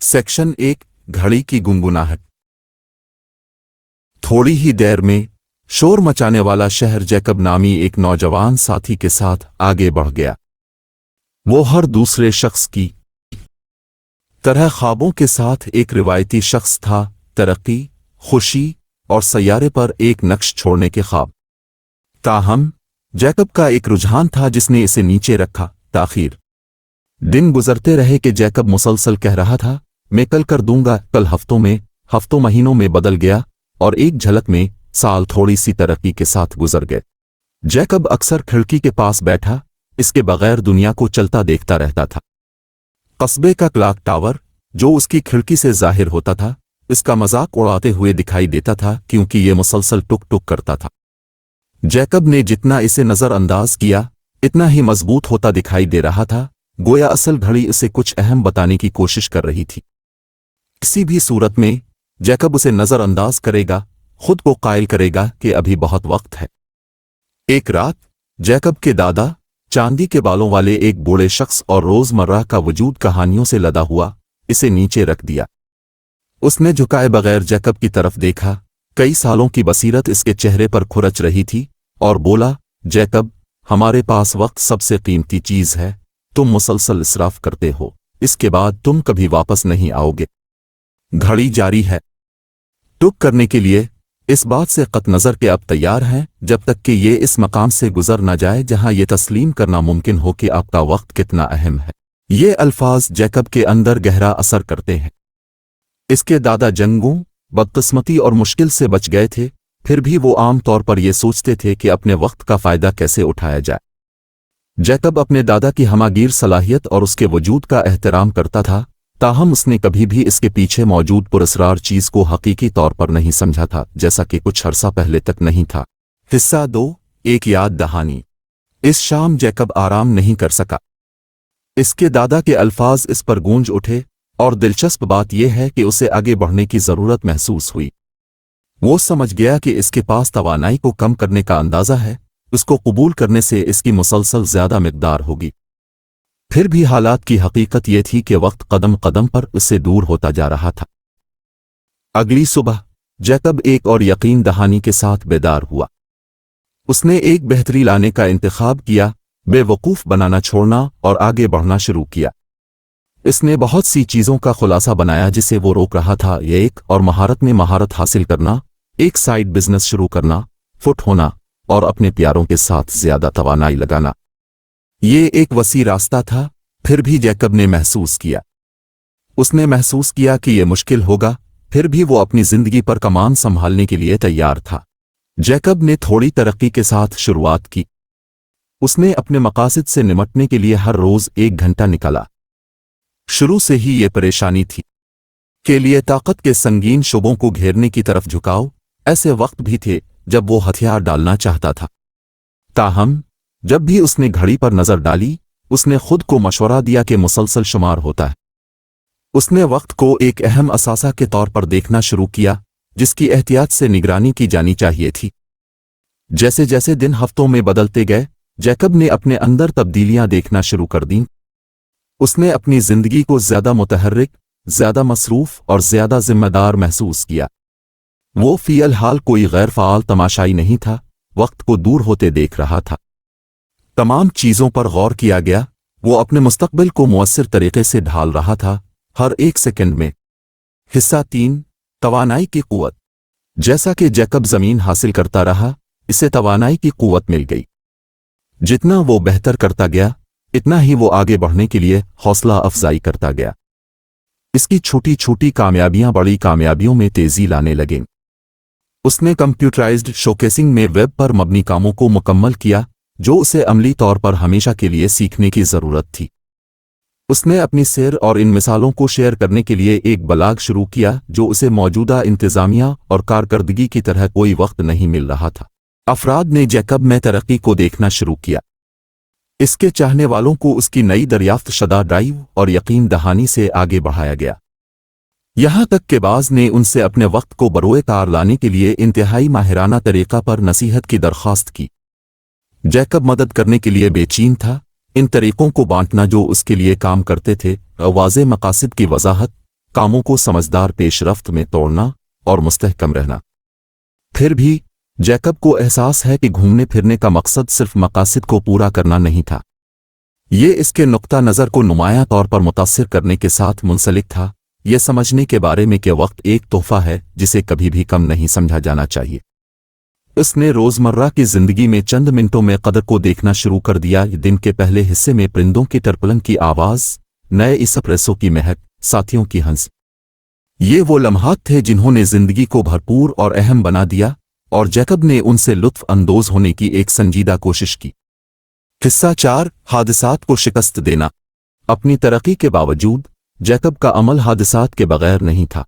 Section 1 घड़ी की गुनगुनाहट। थोड़ी ही देर में शोर मचाने वाला शहर जैकब नामी एक नौजवान साथी के साथ आगे बढ़ गया। वो हर दूसरे शख्स की तरह ख्वाबों के साथ एक रिवायती शख्स था, तरक्की, खुशी और सैयारे पर एक नक्श छोड़ने के ख्वाब। ताहम जैकब का एक रुझान था जिसने इसे नीचे रखा, ताखीर। दिन गुजरते रहे कि जैकब मुसलसल कह रहा था, मैं कल कर दूंगा, कल हफ्तों महीनों में बदल गया और एक झलक में साल थोड़ी सी तरक्की के साथ गुजर गए। जैकब अक्सर खिड़की के पास बैठा इसके बगैर दुनिया को चलता देखता रहता था। कस्बे का क्लॉक टावर जो उसकी खिड़की से जाहिर होता था, इसका मजाक उड़ाते हुए दिखाई देता था क्योंकि ये मुसलसल टुक टुक करता था। जैकब ने जितना इसे नजरअंदाज किया इतना ही मजबूत होता दिखाई दे रहा था, गोया असल घड़ी इसे कुछ अहम बताने की कोशिश कर रही थी। किसी भी सूरत में जैकब उसे नजरअंदाज करेगा, खुद को कायल करेगा कि अभी बहुत वक्त है। एक रात जैकब के दादा, चांदी के बालों वाले एक बूढ़े शख्स और रोजमर्रा का वजूद कहानियों से लदा हुआ, इसे नीचे रख दिया। उसने झुकाए बगैर जैकब की तरफ देखा। कई सालों की बसीरत इसके चेहरे पर खुरच रही थी और बोला, जैकब, हमारे पास वक्त सबसे कीमती चीज है। तुम मुसलसल इसराफ करते हो, इसके बाद तुम कभी वापस नहीं आओगे। घड़ी जारी है। टुक करने के लिए इस बात से कत नजर के अब तैयार हैं जब तक कि ये इस मकाम से गुजर न जाए जहां ये तस्लीम करना मुमकिन हो कि आपका वक्त कितना अहम है। ये अल्फाज जैकब के अंदर गहरा असर करते हैं। इसके दादा जंगों, बदकिस्मती और मुश्किल से बच गए थे, फिर भी वो आम तौर पर ये सोचते थे कि अपने वक्त का फायदा कैसे उठाया जाए। जैकब अपने दादा की हमागीर सलाहियत और उसके वजूद का एहतराम करता था, ताहम उसने कभी भी इसके पीछे मौजूद पुरस्रार चीज को हकीकी तौर पर नहीं समझा था, जैसा कि कुछ अरसा पहले तक नहीं था। हिस्सा 2, एक याद दहानी। इस शाम जैकब आराम नहीं कर सका। इसके दादा के अल्फाज इस पर गूंज उठे और दिलचस्प बात यह है कि उसे आगे बढ़ने की जरूरत महसूस हुई। वो समझ गया कि इसके पास तवानाई को कम करने का अंदाजा है, उसको कबूल करने से इसकी मुसलसल ज्यादा मिकदार होगी। फिर भी हालात की हकीकत यह थी कि वक्त कदम कदम पर उससे दूर होता जा रहा था। अगली सुबह जैकब एक और यकीन दहानी के साथ बेदार हुआ। उसने एक बेहतरी लाने का इंतखाब किया, बेवकूफ बनाना छोड़ना और आगे बढ़ना शुरू किया। इसने बहुत सी चीजों का खुलासा बनाया जिसे वो रोक रहा था। एक और महारत में महारत हासिल करना, एक साइड बिजनेस शुरू करना, फुट होना और अपने प्यारों के साथ ज्यादा तवानाई लगाना। ये एक वसी रास्ता था, फिर भी जैकब ने महसूस किया। उसने महसूस किया कि यह मुश्किल होगा, फिर भी वो अपनी जिंदगी पर कमान संभालने के लिए तैयार था। जैकब ने थोड़ी तरक्की के साथ शुरुआत की। उसने अपने मकासद से निमटने के लिए हर रोज 1 घंटा निकाला। शुरू से ही ये परेशानी थी के लिए ताकत के संगीन शुबों को घेरने की तरफ झुकाओ। ऐसे वक्त भी थे जब वो हथियार डालना चाहता था। ताहम जब भी उसने घड़ी पर नजर डाली, उसने खुद को मशवरा दिया कि मुसलसल शुमार होता है। उसने वक्त को एक अहम असासा के तौर पर देखना शुरू किया जिसकी एहतियात से निगरानी की जानी चाहिए थी। जैसे जैसे दिन हफ्तों में बदलते गए, जैकब ने अपने अंदर तब्दीलियां देखना शुरू कर दीं। उसने अपनी जिंदगी को ज्यादा मुतहर्रिक, ज्यादा मसरूफ और ज्यादा जिम्मेदार महसूस किया। वो फियल हाल कोई गैर फ़ाल तमाशाई नहीं था, वक्त को दूर होते देख रहा था। तमाम चीजों पर गौर किया गया। वो अपने मुस्तकबिल को मुअस्सिर तरीके से ढाल रहा था, हर एक सेकंड में। हिस्सा 3, तवानाई की कुव्वत। जैसा कि जैकब जमीन हासिल करता रहा, इसे तवानाई की कुव्वत मिल गई। जितना वो बेहतर करता गया, इतना ही वो आगे बढ़ने के लिए हौसला अफजाई करता गया। इसकी छोटी छोटी कामयाबियां बड़ी कामयाबियों में तेजी लाने लगीं। उसने कंप्यूटराइज्ड शोकेसिंग में वेब पर मबनी कामों को मुकम्मल किया जो उसे अमली तौर पर हमेशा के लिए सीखने की जरूरत थी। उसने अपनी सैर और इन मिसालों को शेयर करने के लिए एक ब्लॉग शुरू किया जो उसे मौजूदा इंतजामिया और कारकर्दगी की तरह कोई वक्त नहीं मिल रहा था। अफराद ने जैकब में तरक्की को देखना शुरू किया। इसके चाहने वालों को उसकी नई दरियाफ्त शदा ड्राइव और यकीन दहानी से आगे बढ़ाया गया। यहां तक कि बाज़ ने उनसे अपने वक्त को बरोए कार लाने के लिए इंतहाई माहिराना तरीका पर नसीहत की दरख्वास्त की। जैकब मदद करने के लिए बेचैन था। इन तरीकों को बांटना जो उसके लिए काम करते थे, वाज़े मकासद की वजाहत, कामों को समझदार पेशरफ्त में तोड़ना और मुस्तहकम रहना। फिर भी जैकब को एहसास है कि घूमने फिरने का मकसद सिर्फ मकासद को पूरा करना नहीं था। ये इसके नुक्ता नज़र को नुमायां तौर पर मुतासिर करने के साथ मुंसलिक था, यह समझने के बारे में कि वक्त एक तोहफा है जिसे कभी भी कम नहीं समझा जाना चाहिए। उसने रोज़मर्रा की ज़िंदगी में चंद मिनटों में कदर को देखना शुरू कर दिया। दिन के पहले हिस्से में परिंदों की टरपलन की आवाज़, नए इसप्रेसो की महक, साथियों की हंस, ये वो लम्हात थे जिन्होंने ज़िंदगी को भरपूर और अहम बना दिया, और जैकब ने उनसे लुत्फ़ अंदोज़ होने की एक संजीदा कोशिश की। हिस्सा 4, हादिसात को शिकस्त देना। अपनी तरक्की के बावजूद जैकब का अमल हादिसात के बगैर नहीं था।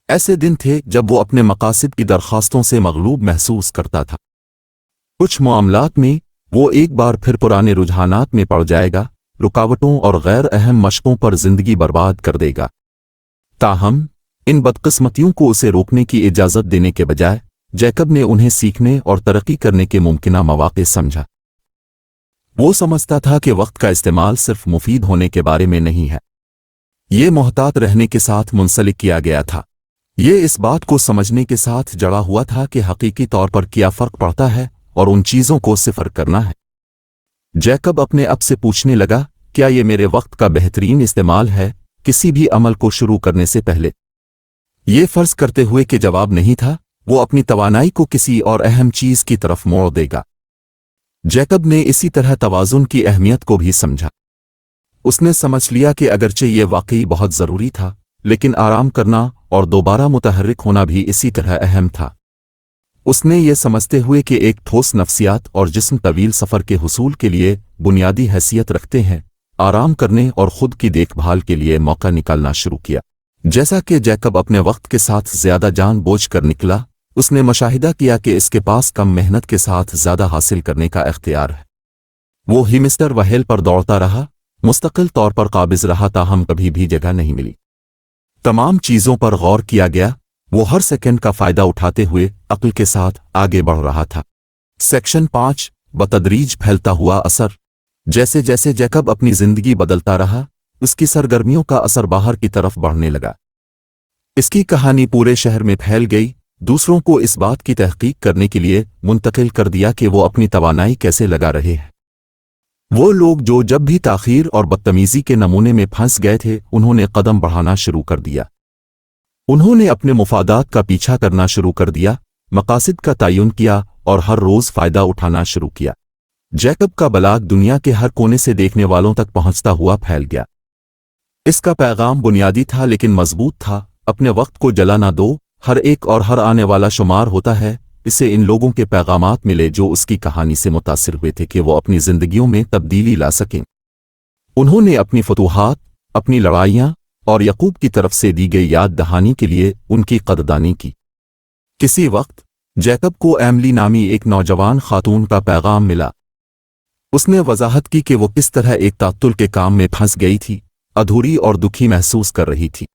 ऐसे दिन थे जब वो अपने मकासद की दरख्वास्तों से मगलूब महसूस करता था। कुछ मामलात में वो एक बार फिर पुराने रुझानात में पड़ जाएगा, रुकावटों और गैर अहम मशकों पर जिंदगी बर्बाद कर देगा। ताहम इन बदकिस्मतियों को उसे रोकने की इजाज़त देने के बजाय जैकब ने उन्हें सीखने और तरक्की करने के मुमकिना मौक़े समझा। वो समझता था कि वक्त का इस्तेमाल सिर्फ मुफीद होने के बारे में नहीं है, ये मोहतात रहने के साथ मुंसलिक किया गया था। ये इस बात को समझने के साथ जड़ा हुआ था कि हकीकी तौर पर क्या फ़र्क पड़ता है और उन चीज़ों को सिफर करना है। जैकब अपने आप से पूछने लगा, क्या ये मेरे वक्त का बेहतरीन इस्तेमाल है किसी भी अमल को शुरू करने से पहले? ये फ़र्ज़ करते हुए कि जवाब नहीं था, वो अपनी तवानाई को किसी और अहम चीज़ की तरफ मोड़ देगा। जैकब ने इसी तरह तवाज़ुन की अहमियत को भी समझा। उसने समझ लिया कि अगरचे ये वाकई बहुत ज़रूरी था, लेकिन आराम करना और दोबारा मुतहर्रिक होना भी इसी तरह अहम था। उसने ये समझते हुए कि एक ठोस नफ्सियात और जिस्म तवील सफ़र के हुसूल के लिए बुनियादी हैसियत रखते हैं, आराम करने और ख़ुद की देखभाल के लिए मौका निकालना शुरू किया। जैसा कि जैकब अपने वक्त के साथ ज़्यादा जान बोझ कर निकला, उसने मुशाहिदा किया कि इसके पास कम मेहनत के साथ ज़्यादा हासिल करने का इख्तियार है। वो हिमिस्टर वहेल पर दौड़ता रहा, मुस्तकिल तौर पर काबिज रहा, ताहम कभी भी जगह नहीं मिली। तमाम चीज़ों पर गौर किया गया, वो हर सेकंड का फ़ायदा उठाते हुए अक्ल के साथ आगे बढ़ रहा था। सेक्शन 5, बतदरीज फैलता हुआ असर। जैसे जैसे जैकब अपनी ज़िंदगी बदलता रहा, उसकी सरगर्मियों का असर बाहर की तरफ बढ़ने लगा। इसकी कहानी पूरे शहर में फैल गई, दूसरों को इस बात की तहकीक करने के लिए मुंतकिल कर दिया कि वो अपनी तवानाई कैसे लगा रहे हैं। वो लोग जो जब भी ताख़ीर और बदतमीज़ी के नमूने में फंस गए थे, उन्होंने कदम बढ़ाना शुरू कर दिया। उन्होंने अपने मुफादात का पीछा करना शुरू कर दिया, मकासद का तयन किया और हर रोज़ फ़ायदा उठाना शुरू किया। जैकब का बलाग दुनिया के हर कोने से देखने वालों तक पहुंचता हुआ फैल गया। इसका पैगाम बुनियादी था लेकिन मजबूत था, अपने वक्त को जला ना दो, हर एक और हर आने वाला शुमार होता है। इसे इन लोगों के पैगामात मिले जो उसकी कहानी से मुतासिर हुए थे कि वो अपनी ज़िंदगियों में तब्दीली ला सकें। उन्होंने अपनी फतूहात, अपनी लड़ाइयाँ और यकूब की तरफ से दी गई याद दहानी के लिए उनकी कदरदानी की। किसी वक्त जैकब को एमली नामी एक नौजवान खातून का पैगाम मिला। उसने वजाहत की कि वो किस तरह एक तात्तुल के काम में फंस गई थी, अधूरी और दुखी महसूस कर रही थी।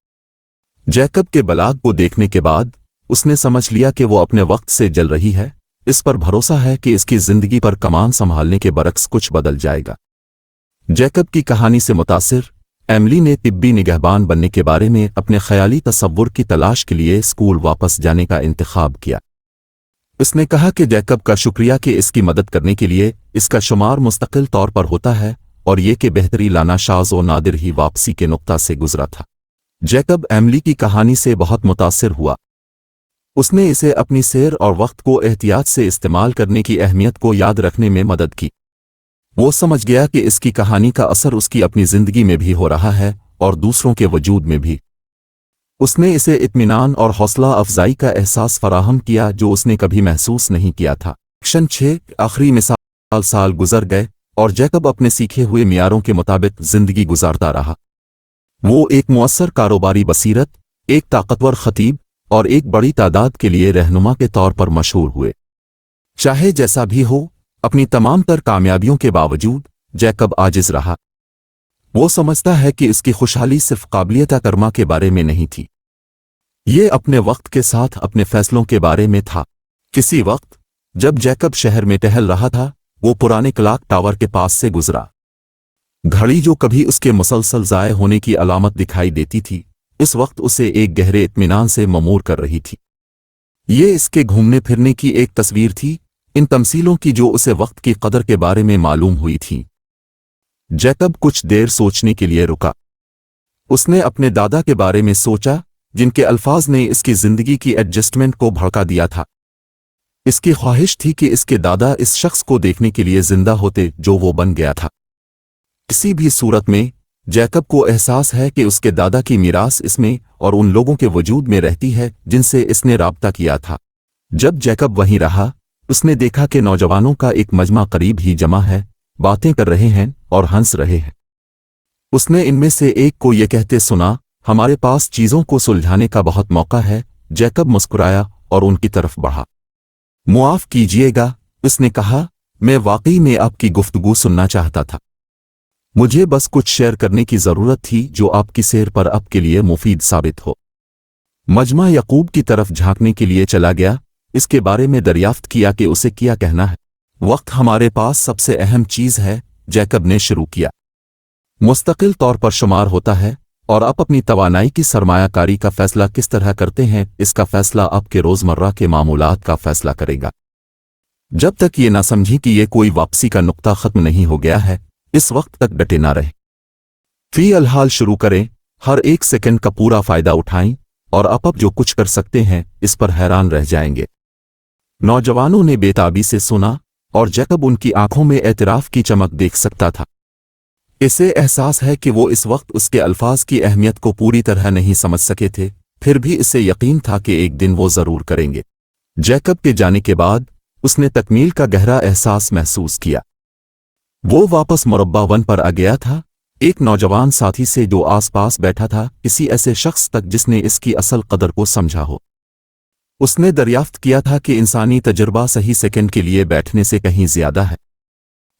जैकब के बलाग को देखने के बाद उसने समझ लिया कि वो अपने वक्त से जल रही है। इस पर भरोसा है कि इसकी जिंदगी पर कमान संभालने के बरक्स कुछ बदल जाएगा। जैकब की कहानी से मुतासिर एमली ने तिब्बी निगहबान बनने के बारे में अपने ख्याली तसव्वुर की तलाश के लिए स्कूल वापस जाने का इंतखाब किया। उसने कहा कि जैकब का शुक्रिया कि इसकी मदद करने के लिए इसका शुमार मुस्तकिल तौर पर होता है और ये कि बेहतरी लाना शाज़ और नादिर ही वापसी के नुक्ता से गुजरा था। जैकब एमली की कहानी से बहुत मुतासिर हुआ। उसने इसे अपनी सैर और वक्त को एहतियात से इस्तेमाल करने की अहमियत को याद रखने में मदद की। वो समझ गया कि इसकी कहानी का असर उसकी अपनी ज़िंदगी में भी हो रहा है और दूसरों के वजूद में भी। उसने इसे इत्मीनान और हौसला अफजाई का एहसास फराहम किया जो उसने कभी महसूस नहीं किया था। सेक्शन 6, आखिरी मिसाल। साल गुजर गए और जैकब अपने सीखे हुए मियारों के मुताबिक ज़िंदगी गुजारता रहा। वो एक मुअस्सर कारोबारी बसीरत, एक ताकतवर खतीब और एक बड़ी तादाद के लिए रहनुमा के तौर पर मशहूर हुए। चाहे जैसा भी हो, अपनी तमाम तर कामयाबियों के बावजूद जैकब आजिज रहा। वो समझता है कि इसकी खुशहाली सिर्फ काबिलियत कर्मा के बारे में नहीं थी, ये अपने वक्त के साथ अपने फैसलों के बारे में था। किसी वक्त जब जैकब शहर में टहल रहा था, वो पुराने क्लॉक टावर के पास से गुजरा। घड़ी जो कभी उसके मुसलसल ज़ाये होने की अलामत दिखाई देती थी, اس وقت اسے ایک گہرے اطمینان سے ممور کر رہی تھی۔ یہ اس کے گھومنے پھرنے کی ایک تصویر تھی، ان تمثیلوں کی جو اسے وقت کی قدر کے بارے میں معلوم ہوئی تھیں۔ جیکب کچھ دیر سوچنے کے لیے رکا۔ اس نے اپنے دادا کے بارے میں سوچا، جن کے الفاظ نے اس کی زندگی کی ایڈجسٹمنٹ کو بھڑکا دیا تھا۔ اس کی خواہش تھی کہ اس کے دادا اس شخص کو دیکھنے کے لیے زندہ ہوتے جو وہ بن گیا تھا۔ کسی بھی صورت میں جیکب کو احساس ہے کہ اس کے دادا کی میراث اس میں اور ان لوگوں کے وجود میں رہتی ہے جن سے اس نے رابطہ کیا تھا۔ جب جیکب وہیں رہا، اس نے دیکھا کہ نوجوانوں کا ایک مجمع قریب ہی جمع ہے، باتیں کر رہے ہیں اور ہنس رہے ہیں۔ اس نے ان میں سے ایک کو یہ کہتے سنا، ہمارے پاس چیزوں کو سلجھانے کا بہت موقع ہے۔ جیکب مسکرایا اور ان کی طرف بڑھا۔ معاف کیجیے گا، اس نے کہا، میں واقعی میں آپ کی گفتگو سننا چاہتا تھا۔ مجھے بس کچھ شیئر کرنے کی ضرورت تھی جو آپ کی سیر پر آپ کے لیے مفید ثابت ہو۔ مجمع یعقوب کی طرف جھانکنے کے لیے چلا گیا، اس کے بارے میں دریافت کیا کہ اسے کیا کہنا ہے۔ وقت ہمارے پاس سب سے اہم چیز ہے، جیکب نے شروع کیا۔ مستقل طور پر شمار ہوتا ہے، اور آپ اپنی توانائی کی سرمایہ کاری کا فیصلہ کس طرح کرتے ہیں، اس کا فیصلہ آپ کے روزمرہ کے معمولات کا فیصلہ کرے گا۔ جب تک یہ نہ سمجھی کہ یہ کوئی واپسی کا نقطہ ختم نہیں ہو گیا ہے، اس وقت تک ڈٹے نہ رہے۔ فی الحال شروع کریں، ہر ایک سیکنڈ کا پورا فائدہ اٹھائیں، اور آپ جو کچھ کر سکتے ہیں اس پر حیران رہ جائیں گے۔ نوجوانوں نے بے تابی سے سنا، اور جیکب ان کی آنکھوں میں اعتراف کی چمک دیکھ سکتا تھا۔ اسے احساس ہے کہ وہ اس وقت اس کے الفاظ کی اہمیت کو پوری طرح نہیں سمجھ سکے تھے، پھر بھی اسے یقین تھا کہ ایک دن وہ ضرور کریں گے۔ جیکب کے جانے کے بعد اس نے تکمیل کا گہرا احساس محسوس کیا۔ وہ واپس مربع 1 پر آ گیا تھا، ایک نوجوان ساتھی سے جو آس پاس بیٹھا تھا، کسی ایسے شخص تک جس نے اس کی اصل قدر کو سمجھا ہو۔ اس نے دریافت کیا تھا کہ انسانی تجربہ صحیح سیکنڈ کے لیے بیٹھنے سے کہیں زیادہ ہے۔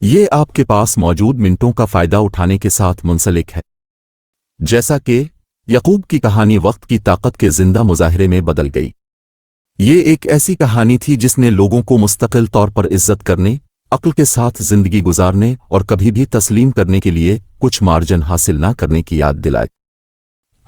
یہ آپ کے پاس موجود منٹوں کا فائدہ اٹھانے کے ساتھ منسلک ہے۔ جیسا کہ یعقوب کی کہانی وقت کی طاقت کے زندہ مظاہرے میں بدل گئی۔ یہ ایک ایسی کہانی تھی جس نے لوگوں کو مستقل طور پر عزت کرنے، عقل کے ساتھ زندگی گزارنے اور کبھی بھی تسلیم کرنے کے لیے کچھ مارجن حاصل نہ کرنے کی یاد دلائی۔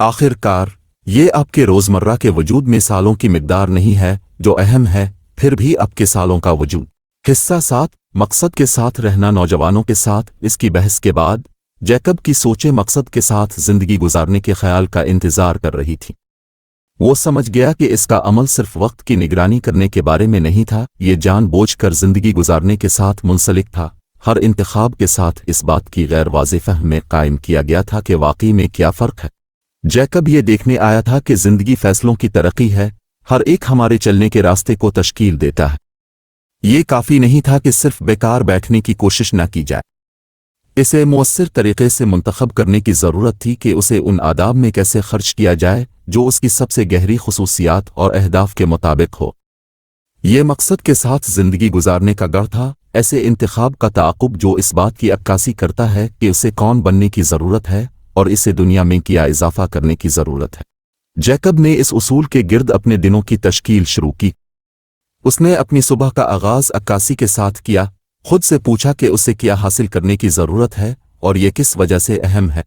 آخر کار، یہ آپ کے روزمرہ کے وجود میں سالوں کی مقدار نہیں ہے جو اہم ہے، پھر بھی آپ کے سالوں کا وجود۔ حصہ 7، مقصد کے ساتھ رہنا۔ نوجوانوں کے ساتھ اس کی بحث کے بعد جیکب کی سوچیں مقصد کے ساتھ زندگی گزارنے کے خیال کا انتظار کر رہی تھیں۔ وہ سمجھ گیا کہ اس کا عمل صرف وقت کی نگرانی کرنے کے بارے میں نہیں تھا، یہ جان بوجھ کر زندگی گزارنے کے ساتھ منسلک تھا۔ ہر انتخاب کے ساتھ اس بات کی غیر واضح فہم میں قائم کیا گیا تھا کہ واقعی میں کیا فرق ہے۔ جیکب یہ دیکھنے آیا تھا کہ زندگی فیصلوں کی ترقی ہے، ہر ایک ہمارے چلنے کے راستے کو تشکیل دیتا ہے۔ یہ کافی نہیں تھا کہ صرف بیکار بیٹھنے کی کوشش نہ کی جائے، اسے مؤثر طریقے سے منتخب کرنے کی ضرورت تھی کہ اسے ان آداب میں کیسے خرچ کیا جائے جو اس کی سب سے گہری خصوصیات اور اہداف کے مطابق ہو۔ یہ مقصد کے ساتھ زندگی گزارنے کا گڑھ تھا، ایسے انتخاب کا تعاقب جو اس بات کی عکاسی کرتا ہے کہ اسے کون بننے کی ضرورت ہے اور اسے دنیا میں کیا اضافہ کرنے کی ضرورت ہے۔ جیکب نے اس اصول کے گرد اپنے دنوں کی تشکیل شروع کی۔ اس نے اپنی صبح کا آغاز عکاسی کے ساتھ کیا، خود سے پوچھا کہ اسے کیا حاصل کرنے کی ضرورت ہے اور یہ کس وجہ سے اہم ہے۔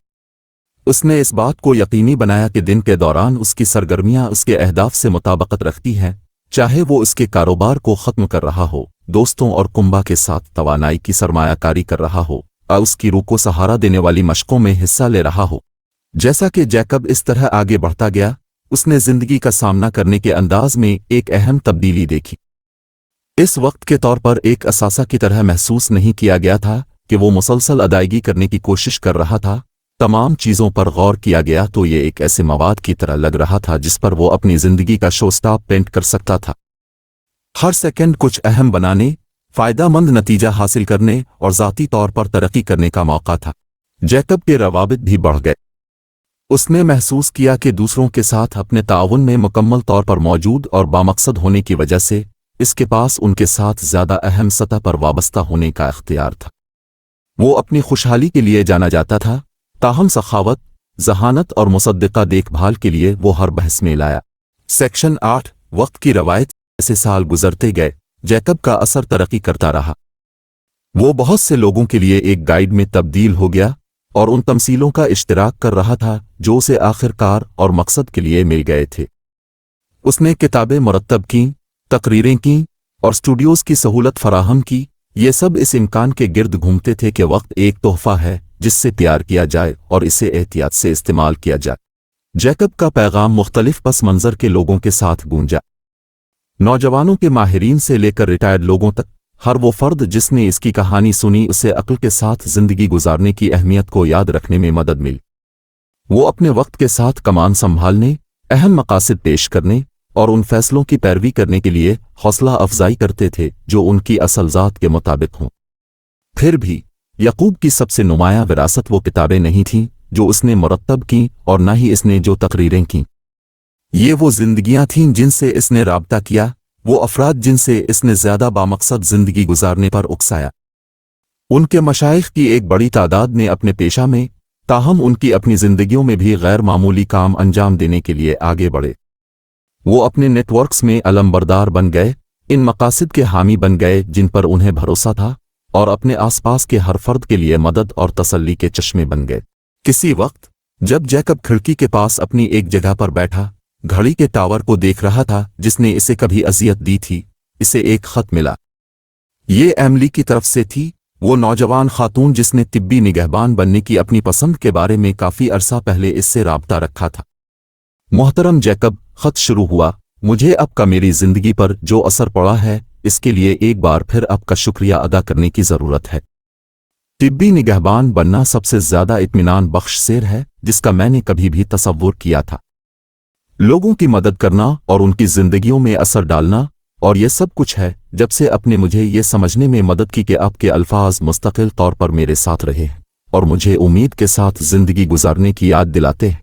اس نے اس بات کو یقینی بنایا کہ دن کے دوران اس کی سرگرمیاں اس کے اہداف سے مطابقت رکھتی ہیں، چاہے وہ اس کے کاروبار کو ختم کر رہا ہو، دوستوں اور کنبہ کے ساتھ توانائی کی سرمایہ کاری کر رہا ہو، اور اس کی روح کو سہارا دینے والی مشقوں میں حصہ لے رہا ہو۔ جیسا کہ جیکب اس طرح آگے بڑھتا گیا، اس نے زندگی کا سامنا کرنے کے انداز میں ایک اہم تبدیلی دیکھی۔ اس وقت کے طور پر ایک اثاثہ کی طرح محسوس نہیں کیا گیا تھا کہ وہ مسلسل ادائیگی کرنے کی کوشش کر رہا تھا۔ تمام چیزوں پر غور کیا گیا تو یہ ایک ایسے مواد کی طرح لگ رہا تھا جس پر وہ اپنی زندگی کا شو سٹاپ پینٹ کر سکتا تھا۔ ہر سیکنڈ کچھ اہم بنانے، فائدہ مند نتیجہ حاصل کرنے اور ذاتی طور پر ترقی کرنے کا موقع تھا۔ جیکب کے روابط بھی بڑھ گئے۔ اس نے محسوس کیا کہ دوسروں کے ساتھ اپنے تعاون میں مکمل طور پر موجود اور بامقصد ہونے کی وجہ سے اس کے پاس ان کے ساتھ زیادہ اہم سطح پر وابستہ ہونے کا اختیار تھا۔ وہ اپنی خوشحالی کے لیے جانا جاتا تھا، تاہم سخاوت، ذہانت اور مصدقہ دیکھ بھال کے لیے وہ ہر بحث میں لایا۔ سیکشن 8، وقت کی روایت۔ ایسے سال گزرتے گئے، جیکب کا اثر ترقی کرتا رہا۔ وہ بہت سے لوگوں کے لیے ایک گائیڈ میں تبدیل ہو گیا، اور ان تمثیلوں کا اشتراک کر رہا تھا جو اسے آخرکار اور مقصد کے لیے مل گئے تھے۔ اس نے کتابیں مرتب کیں، تقریریں کیں اور اسٹوڈیوز کی سہولت فراہم کی۔ یہ سب اس امکان کے گرد گھومتے تھے کہ وقت ایک تحفہ ہے جس سے پیار کیا جائے اور اسے احتیاط سے استعمال کیا جائے۔ جیکب کا پیغام مختلف پس منظر کے لوگوں کے ساتھ گونجا۔ نوجوانوں کے ماہرین سے لے کر ریٹائرڈ لوگوں تک، ہر وہ فرد جس نے اس کی کہانی سنی اسے عقل کے ساتھ زندگی گزارنے کی اہمیت کو یاد رکھنے میں مدد ملی۔ وہ اپنے وقت کے ساتھ کمان سنبھالنے، اہم مقاصد پیش کرنے اور ان فیصلوں کی پیروی کرنے کے لیے حوصلہ افزائی کرتے تھے جو ان کی اصل ذات کے مطابق ہوں۔ پھر بھی یعقوب کی سب سے نمایاں وراثت وہ کتابیں نہیں تھیں جو اس نے مرتب کیں اور نہ ہی اس نے جو تقریریں کیں۔ یہ وہ زندگیاں تھیں جن سے اس نے رابطہ کیا، وہ افراد جن سے اس نے زیادہ بامقصد زندگی گزارنے پر اکسایا۔ ان کے مشائخ کی ایک بڑی تعداد نے اپنے پیشہ میں، تاہم ان کی اپنی زندگیوں میں بھی غیر معمولی کام انجام دینے کے لیے آگے بڑھے۔ وہ اپنے نیٹ ورکس میں علم بردار بن گئے، ان مقاصد کے حامی بن گئے جن پر انہیں بھروسہ تھا، اور اپنے آس پاس کے ہر فرد کے لیے مدد اور تسلی کے چشمے بن گئے۔ کسی وقت جب جیکب کھڑکی کے پاس اپنی ایک جگہ پر بیٹھا گھڑی کے ٹاور کو دیکھ رہا تھا جس نے اسے کبھی اذیت دی تھی، اسے ایک خط ملا۔ یہ ایملی کی طرف سے تھی، وہ نوجوان خاتون جس نے طبی نگہبان بننے کی اپنی پسند کے بارے میں کافی عرصہ پہلے اس سے رابطہ رکھا تھا۔ محترم جیکب، خط شروع ہوا، مجھے اب کا میری زندگی پر جو اثر پڑا ہے اس کے لیے ایک بار پھر آپ کا شکریہ ادا کرنے کی ضرورت ہے۔ طبی نگہبان بننا سب سے زیادہ اطمینان بخش سیر ہے جس کا میں نے کبھی بھی تصور کیا تھا۔ لوگوں کی مدد کرنا اور ان کی زندگیوں میں اثر ڈالنا، اور یہ سب کچھ ہے جب سے اپنے مجھے یہ سمجھنے میں مدد کی کہ آپ کے الفاظ مستقل طور پر میرے ساتھ رہے ہیں اور مجھے امید کے ساتھ زندگی گزارنے کی یاد دلاتے ہیں۔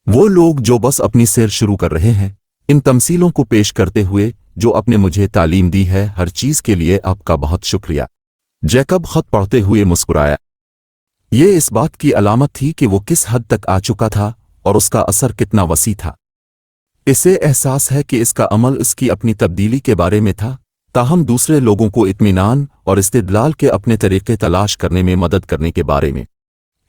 وہ لوگ جو بس اپنی سیر شروع کر رہے ہیں، ان تمثیلوں کو پیش کرتے ہوئے جو آپ نے مجھے تعلیم دی ہے، ہر چیز کے لیے آپ کا بہت شکریہ۔ جیکب خط پڑھتے ہوئے مسکرایا۔ یہ اس بات کی علامت تھی کہ وہ کس حد تک آ چکا تھا اور اس کا اثر کتنا وسیع تھا۔ اسے احساس ہے کہ اس کا عمل اس کی اپنی تبدیلی کے بارے میں تھا، تاہم دوسرے لوگوں کو اطمینان اور استدلال کے اپنے طریقے تلاش کرنے میں مدد کرنے کے بارے میں۔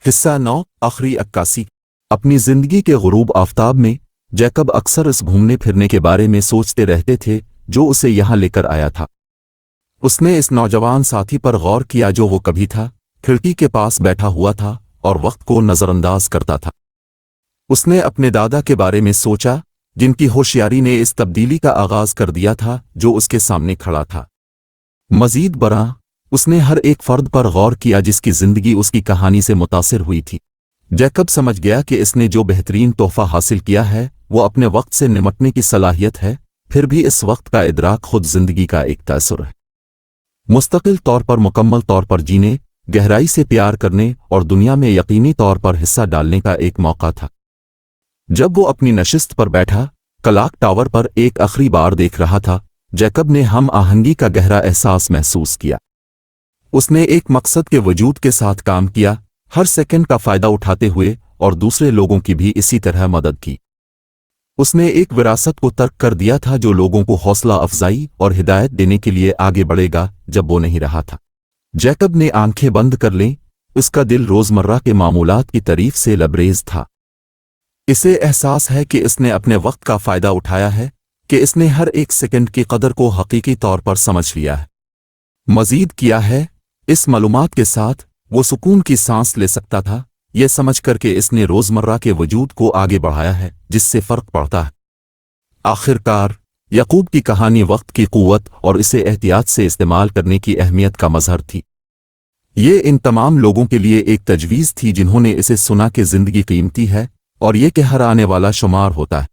حصہ 9، آخری عکاسی۔ اپنی زندگی کے غروب آفتاب میں جیکب اکثر اس گھومنے پھرنے کے بارے میں سوچتے رہتے تھے جو اسے یہاں لے کر آیا تھا۔ اس نے اس نوجوان ساتھی پر غور کیا جو وہ کبھی تھا، کھڑکی کے پاس بیٹھا ہوا تھا اور وقت کو نظر انداز کرتا تھا۔ اس نے اپنے دادا کے بارے میں سوچا جن کی ہوشیاری نے اس تبدیلی کا آغاز کر دیا تھا جو اس کے سامنے کھڑا تھا۔ مزید برآں اس نے ہر ایک فرد پر غور کیا جس کی زندگی اس کی کہانی سے متاثر ہوئی تھی۔ جیکب سمجھ گیا کہ اس نے جو بہترین تحفہ حاصل کیا ہے وہ اپنے وقت سے نمٹنے کی صلاحیت ہے، پھر بھی اس وقت کا ادراک خود زندگی کا ایک تاثر ہے۔ مستقل طور پر مکمل طور پر جینے، گہرائی سے پیار کرنے اور دنیا میں یقینی طور پر حصہ ڈالنے کا ایک موقع تھا۔ جب وہ اپنی نشست پر بیٹھا کلاک ٹاور پر ایک آخری بار دیکھ رہا تھا، جیکب نے ہم آہنگی کا گہرا احساس محسوس کیا۔ اس نے ایک مقصد کے وجود کے ساتھ کام کیا، ہر سیکنڈ کا فائدہ اٹھاتے ہوئے، اور دوسرے لوگوں کی بھی اسی طرح مدد کی۔ اس نے ایک وراثت کو ترک کر دیا تھا جو لوگوں کو حوصلہ افزائی اور ہدایت دینے کے لیے آگے بڑھے گا جب وہ نہیں رہا تھا۔ جیکب نے آنکھیں بند کر لیں، اس کا دل روزمرہ کے معمولات کی تعریف سے لبریز تھا۔ اسے احساس ہے کہ اس نے اپنے وقت کا فائدہ اٹھایا ہے، کہ اس نے ہر ایک سیکنڈ کی قدر کو حقیقی طور پر سمجھ لیا ہے۔ مزید کیا ہے، اس معلومات کے ساتھ وہ سکون کی سانس لے سکتا تھا، یہ سمجھ کر کہ اس نے روزمرہ کے وجود کو آگے بڑھایا ہے جس سے فرق پڑتا ہے۔ آخرکار یعقوب کی کہانی وقت کی قوت اور اسے احتیاط سے استعمال کرنے کی اہمیت کا مظہر تھی۔ یہ ان تمام لوگوں کے لیے ایک تجویز تھی جنہوں نے اسے سنا کہ زندگی قیمتی ہے اور یہ کہ ہر آنے والا شمار ہوتا ہے۔